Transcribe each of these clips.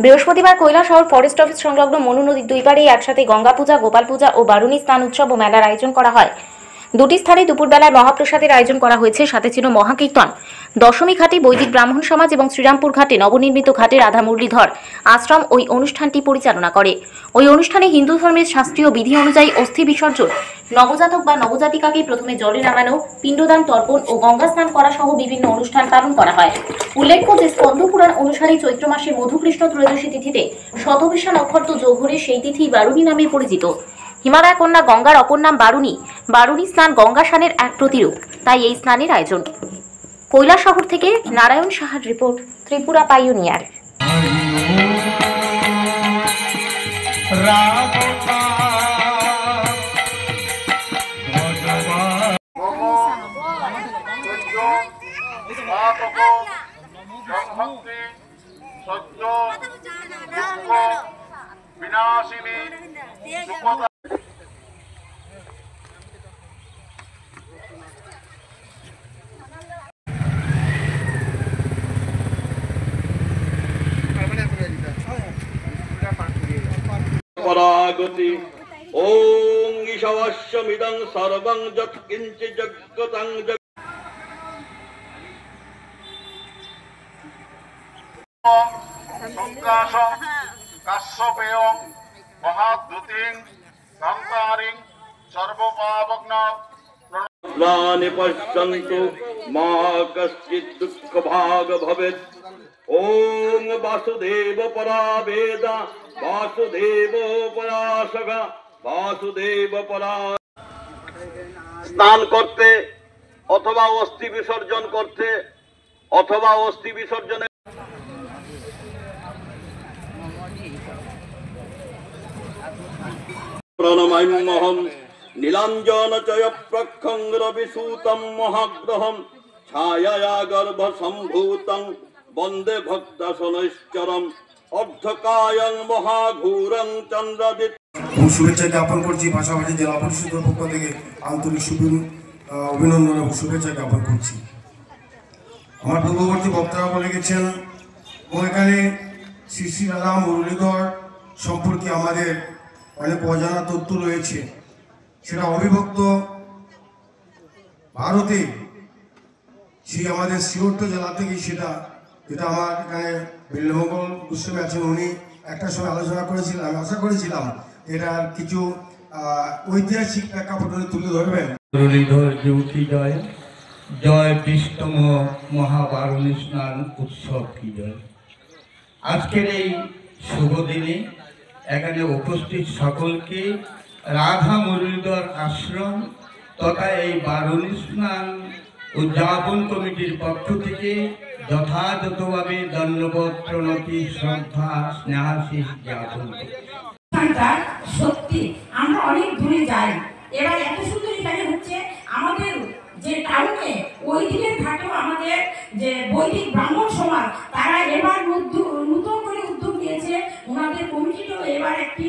বৃহস্পতিবার Kailashahar forest office সংলগ্ন মনু নদীর দুই পাড়েই একসাথে গঙ্গা পূজা, গোপাল পূজা ও বারুণী স্নান উৎসব ও মেলার আয়োজন করা হয়। দুটি স্থানে দুপুরবেলায় মহাপ্রসাদের আয়োজন করা হয়েছে, সাথে ছিল মহাকীর্তন। দশমী ঘাটে বৈদিক ব্রাহ্মণ সমাজ এবং শ্রীরামপুর ঘাটে নবনির্মিত ঘাটে রাধা মুরলীধর আশ্রম ওই অনুষ্ঠানটি পরিচালনা করে। ওই অনুষ্ঠানে হিন্দু ধর্মের শাস্ত্রীয় বিধি অনুযায়ী অস্থি বিসর্জন, নবজাতক বা নবজাতিকাকে প্রথমে জলে নামানো, পিণ্ডদান, তর্পণ ও গঙ্গা স্নান করা সহ বিভিন্ন অনুষ্ঠান পালন করা হয়। উল্লেখ্য যে স্কন্দ পুরাণ অনুসারে চৈত্র মাসে মধুকৃষ্ণ ত্রয়োদশী তিথিতে শতবিশা নক্ষত্র যোগ হলে সেই তিথি বারুণী নামে পরিচিত। হিমালয় কন্যা গঙ্গার অপর নাম বারুণী। বারুণী স্নান গঙ্গা স্নানের এক প্রতিরূপ, তাই এই স্নানের আয়োজন। কৈলাসহর থেকে নারায়ণ সাহার রিপোর্ট, ত্রিপুরা পাইওনিয়ার। বিনাশিনী পরাগতি ওং ঈশাবস্যমিদং সর্বং যৎকিঞ্চি জগৎং সংকাশং কাশ্যপেয়ং মহাদ্যুতিং কান্তারিং সর্বপাবগ্নাৎ প্রাণে পশ্যন্তু মা কশ্চিৎ দুঃখভাগ ভবেৎ। ওং বাসুদেব পরাবেদা বাসুদেব পরাশগা বাসুদেব পরা। স্নান করতে অথবা অস্থি বিসর্জন করতে অথবা অস্থি বিসর্জনে প্রণমাম্যহম নীলাঞ্জন চয় প্রক্ষং রবিসূতম মহাগ্রহম ছায়া গর্ভ সম্ভূতং বন্দে ভক্তাসনৈশ্চরম অর্ধকায়ং মহাঘূরং চন্দ্রদিত। শুভেচ্ছা জ্ঞাপন করছি, পাশাপাশি জেলা পরিষদের পক্ষ থেকে আন্তরিক অভিনন্দন এবং শুভেচ্ছা জ্ঞাপন করছি। আমার পূর্ববর্তী বক্তারা বলে গেছেন ও এখানে শ্রী শ্রী রাধা মুরলীধর সম্পর্কে আমাদের অনেক অজানা তথ্য রয়েছে। সেটা অবিভক্ত ভারতে সেই আমাদের সিওট জেলা থেকে সেটা, যেটা আমার এখানে বিল্লমঙ্গল গোস্বামী আছেন, উনি একটা সময় আলোচনা করেছিলেন। আমি আশা করেছিলাম এটার কিছু ঐতিহাসিক প্রেক্ষাপট তুলে ধরবেন। মুরলীধর জ্যোতি জয়, জয় বিষ্ণম মহাবারুণী স্নান উৎসব কি জয়। আজকের এই শুভ দিনে এখানে উপস্থিত সকলকে রাধা মুরলীধর আশ্রম তথা এই বারুণী স্নান উদযাপন কমিটির পক্ষ থেকে যথাযথভাবে ধন্যবাদ, প্রণতি, শ্রদ্ধা, স্নেহাশিস জ্ঞাপন। সত্যি আমরা অনেক দূরে যাই, এবার এত সুন্দর এখানে হচ্ছে আমাদের যে টাউনে ওই দিকের ঘাটেও আমাদের যে বৈদিক ব্রাহ্মণ সমাজ, তারা এবার নতুন করে উদ্যোগ নিয়েছে। ওনাদের কমিটিটাও এবার একটি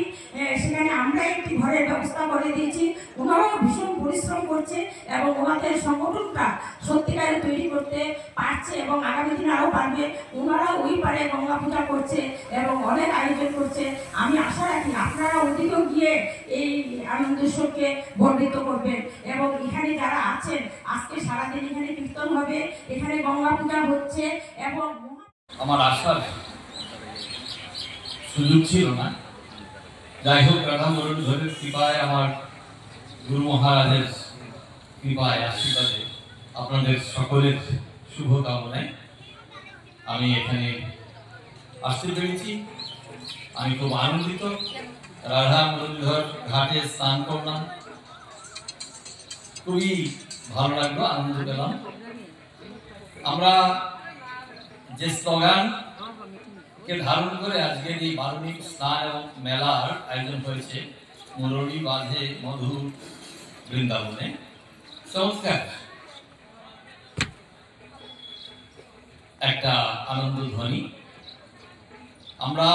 সেখানে আমরা একটি ঘরের ব্যবস্থা করে দিয়েছি। ওনারাও ভীষণ পরিশ্রম করছে এবং ওনাদের সংগঠনটা সত্যিকারে তৈরি করতে পারছে এবং আগামী দিনে আরও পারবে। ওনারা ওই পারে গঙ্গা পূজা করছে এবং অনেক আয়োজন করছে। আমি আশা রাখি আপনারা ওদিকেও গিয়ে এই আনন্দ উৎসবকে বর্ধিত করবেন এবং এখানে যারা আছেন আজকে সারাদিন এখানে কীর্তন হবে, এখানে গঙ্গা পূজা হচ্ছে এবং আমার আসার সুযোগ ছিল না। যাই হোক, রাধা মুরলীধরের কৃপায়, আমার গুরু মহারাজের কৃপায়, আশীর্বাদে, আপনাদের সকলের শুভকামনায় আমি এখানে আসতে পেরেছি। আমি খুব আনন্দিত। রাধা মুরলীধর ঘাটে স্নান করলাম, খুবই ভালো লাগলো, আনন্দ পেলাম। আমরা যে স্লোগান কে ধারণ করে আজকের এই বারুণী স্নান এবং মেলার আয়োজন হয়েছে মুরলী বাঁধে মধুর বৃন্দাবনে, চমৎকার একটা আনন্দ ধ্বনি। আমরা